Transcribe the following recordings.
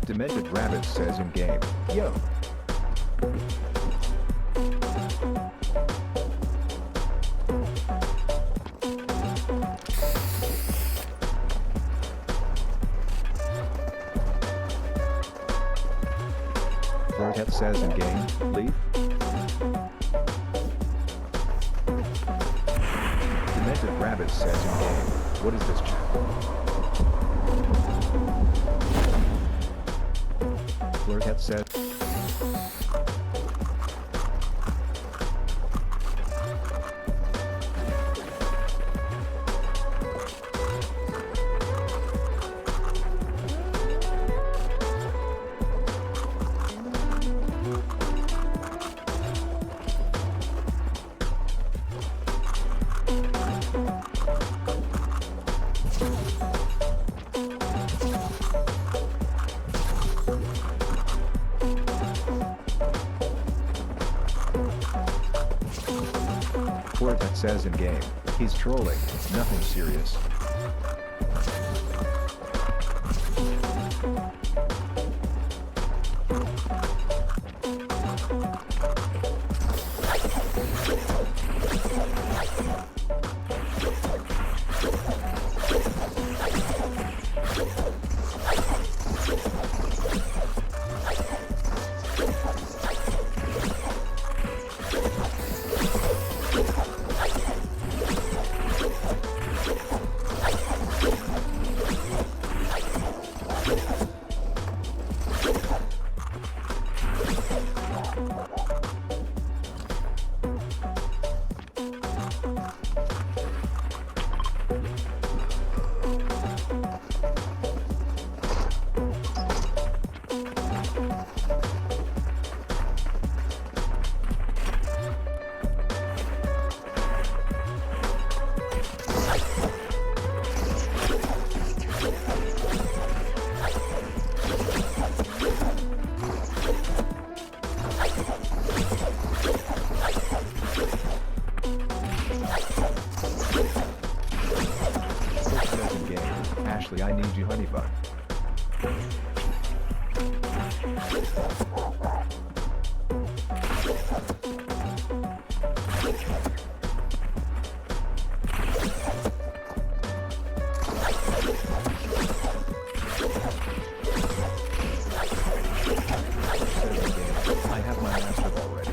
Demented Rabbit says in game, yo. Flirtette says in game, leave. Demented Rabbit says in game, what is this chat? Flirtette says. Flirtette says in game, he's trolling, nothing serious. Ashley, I need you, honey bun. I have my master already.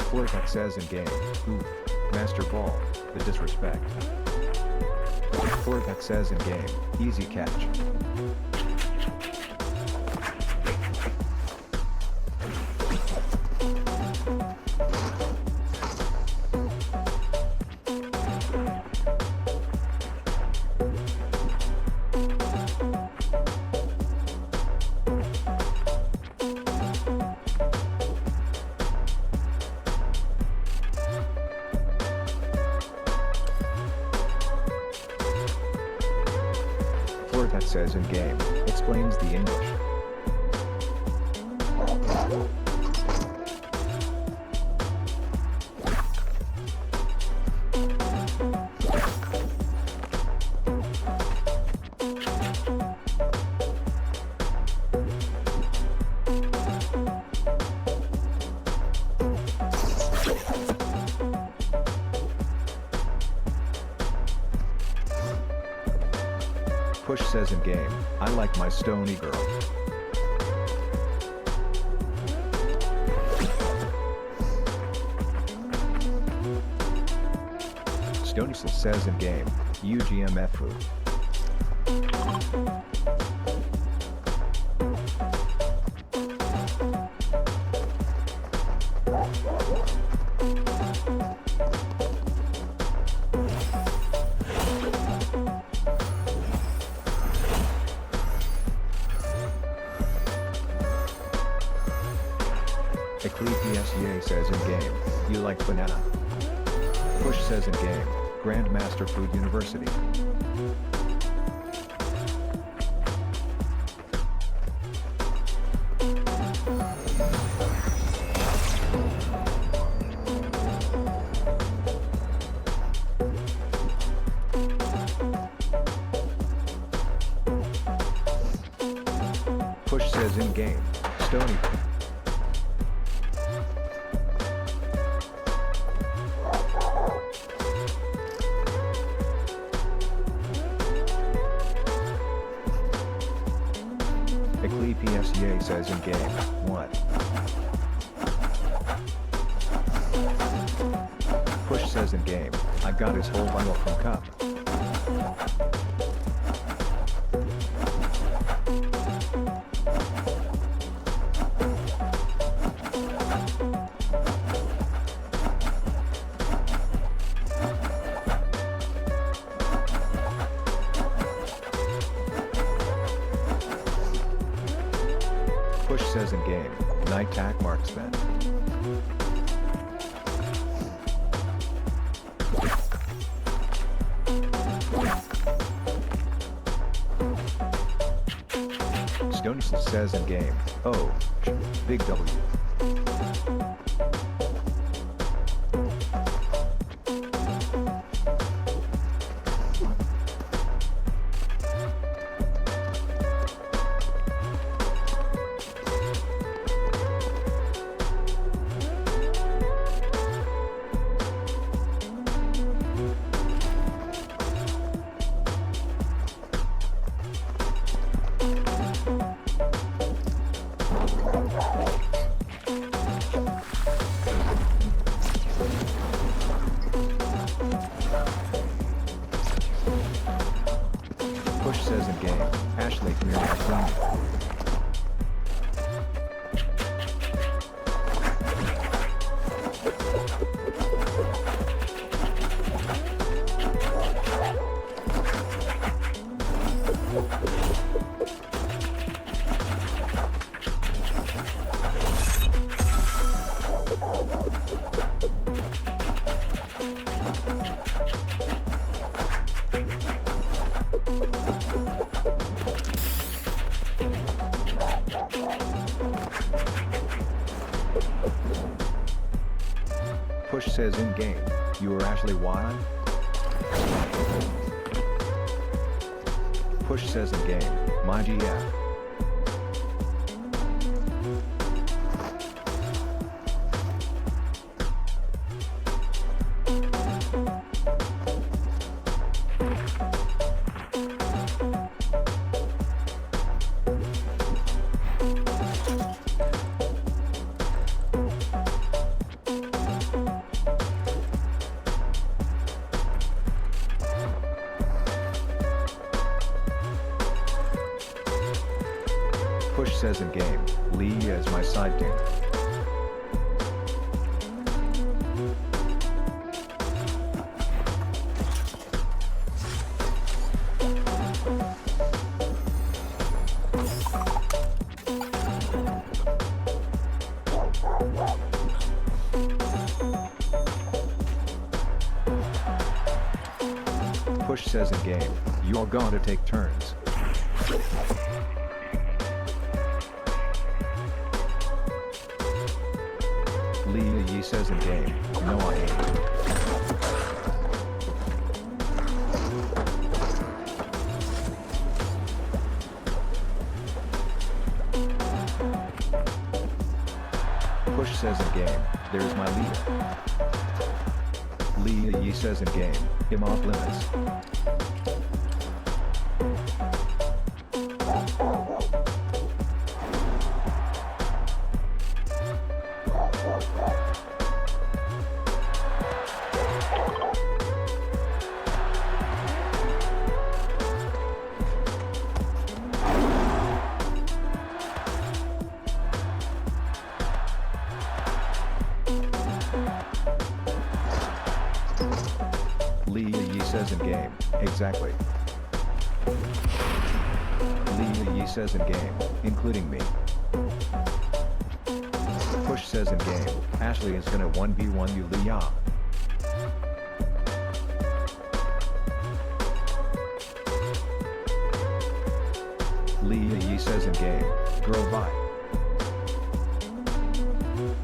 Flirtette says in game, ooh, Master Ball, the disrespect. Flirtette says in game, easy catch. Flirtette says in game, explains the English. Push says in game, I like my stony girl. Stonesis says in game, UGMF. Ecclesiastes says in game, you like banana. Push says in game, Grandmaster Food University. Push says in game, Stony. Ecclesiastes says in game, what? Push says in game, I got his whole bundle from Cup. Push says in game, Night Tack Marksman. Stonesis says in game, oh, big W. Push says in game, Ashley, come here, my friend. Push says in game, you are Ashley Wine? Push says in game, my GF. Push says in game, Lee is my sidekick. Push says in game, you're going to take turns. Lee says in game, no I ain't. Push says in game, there's my leader. Lee says in game, him off limits. says in game, exactly. Lee Yi says in game, including me. Push says in game, Ashley is gonna 1v1 you Lee Ya. Lee Yi says in game, girl bye.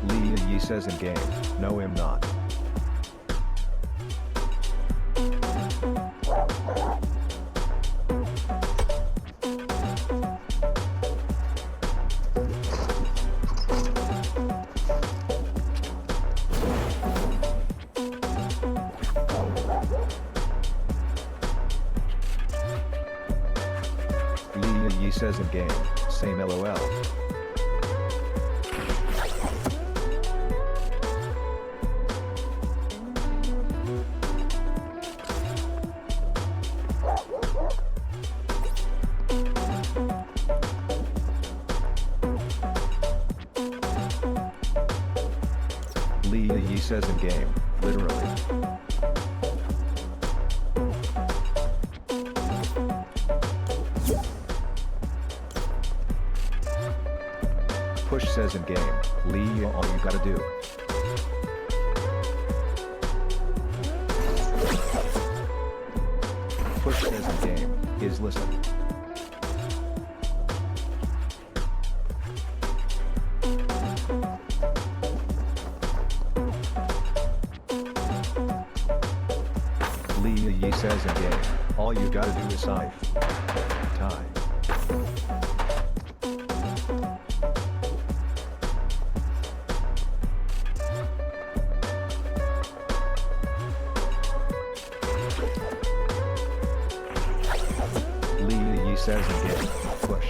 Lee Yi says in game, no I'm not. Lee Yi says in game, same LOL. Lee Yi says in game, literally. Push says in game, Lee all you gotta do. Push says in game, is listen. Lee Yi says in game, all you gotta do is scythe. Tie. Lee Yi says in game, push.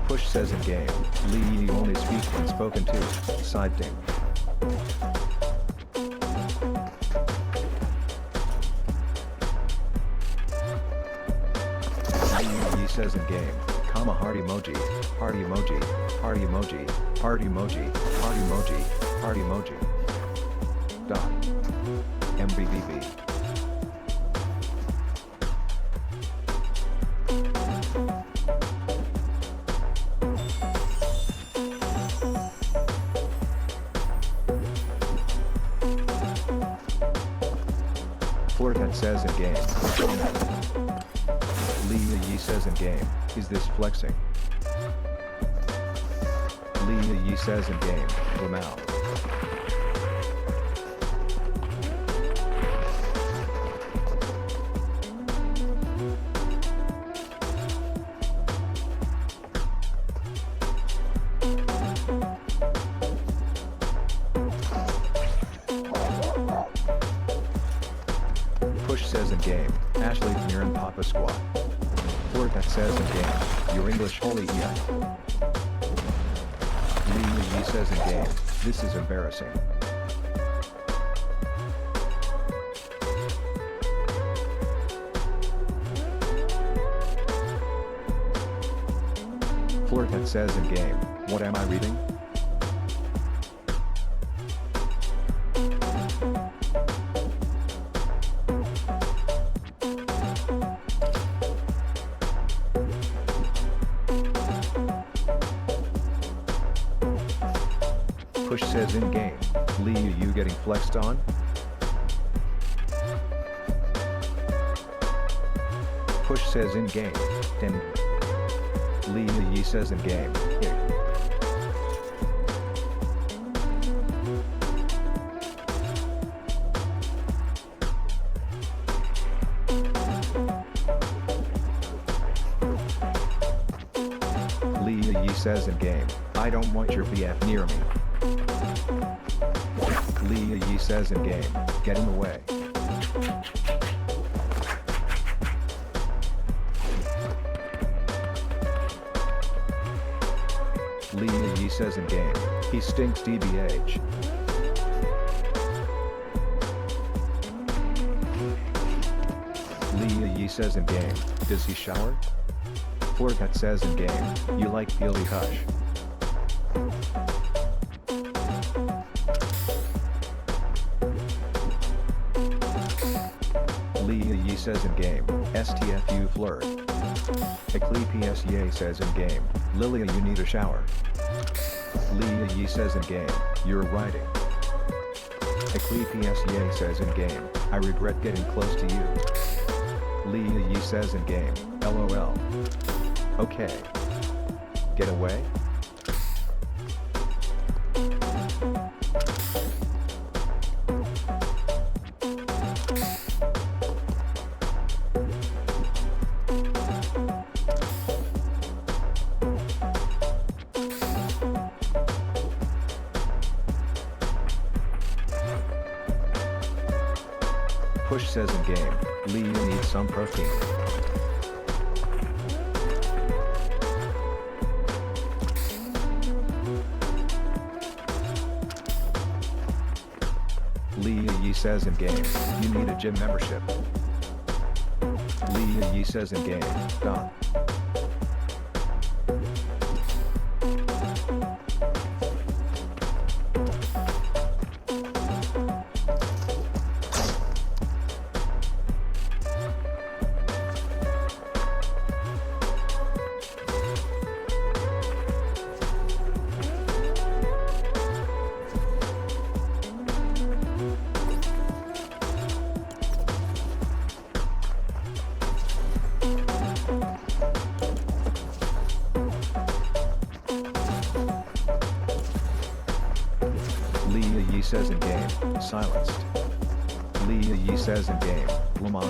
Push says in game, Lee only speaks when spoken to, side ding. Lee says in game, comma heart emoji, heart emoji, heart emoji, heart emoji, heart emoji, heart emoji. Dot. MBBB. Flirtet says in game. Lee Yi says in game, is this flexing? Lee Yi says in game, Lamau. Push says in game, Ashley you're in Papa Squad. Flirtet says in game, your English holy yeah. Lee says in game, this is embarrassing. Flirtet says in game, what am I reading? Push says in game, Lee are you getting flexed on? Push says in game, then Lee says in game, here. Lee says in game, I don't want your BF near me. Lee says in game, get in the way. Lee says in game, he stinks DBH. Lee Yi says in game, does he shower? Flirtat says in game, you like Peely Hush. Leah Yi says in game, STFU flirt. Ecclesiastes says in game, Lilia you need a shower. Leah Yi says in game, you're writing. Ecclesiastes says in game, I regret getting close to you. Leah Yi says in game, LOL. Okay. Get away? Push says in game, Leah needs some protein. Leah Yi says in game, you need a gym membership. Leah Yi says in game, dot. Leah Yi says in game, silenced. Leah Yi says in game, Lamau.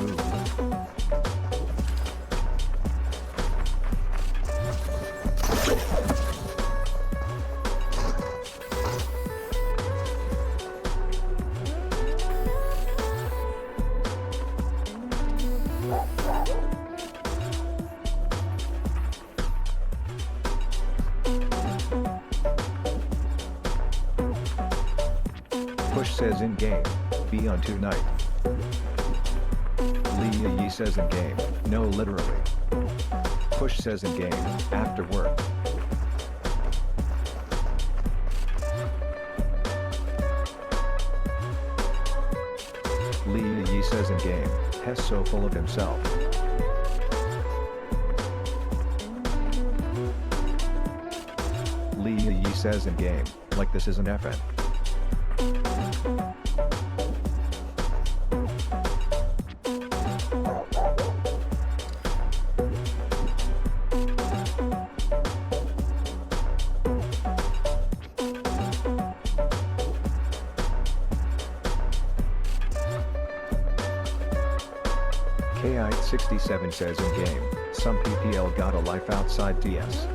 Push says in game, be on tonight. Leah Yi says in game, no literally. Push says in game, after work. Leah Yi says in game, Hess so full of himself. Leah Yi says in game, like this is an FN. Ki67 says in game, some PPL got a life outside DS.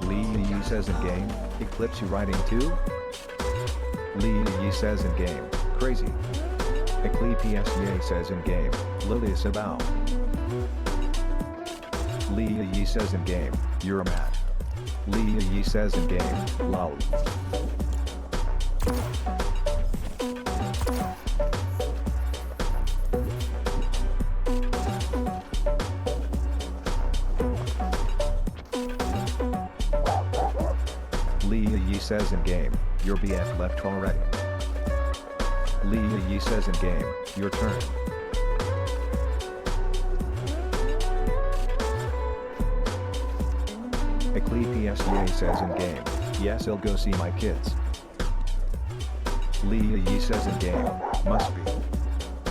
Leah Yi says in game, Eclipse you writing too? Leah Yi says in game, crazy. Ecclesiastes says in game, Lilia Sabao. Leah Yi says in game, you're mad. Leah Yi says in game, lol. Leah Yi says in game, your BF left already. Leah Yi says in game, your turn. Ecclesiastes says in game, yes I'll go see my kids. Leah Yi says in game, must be.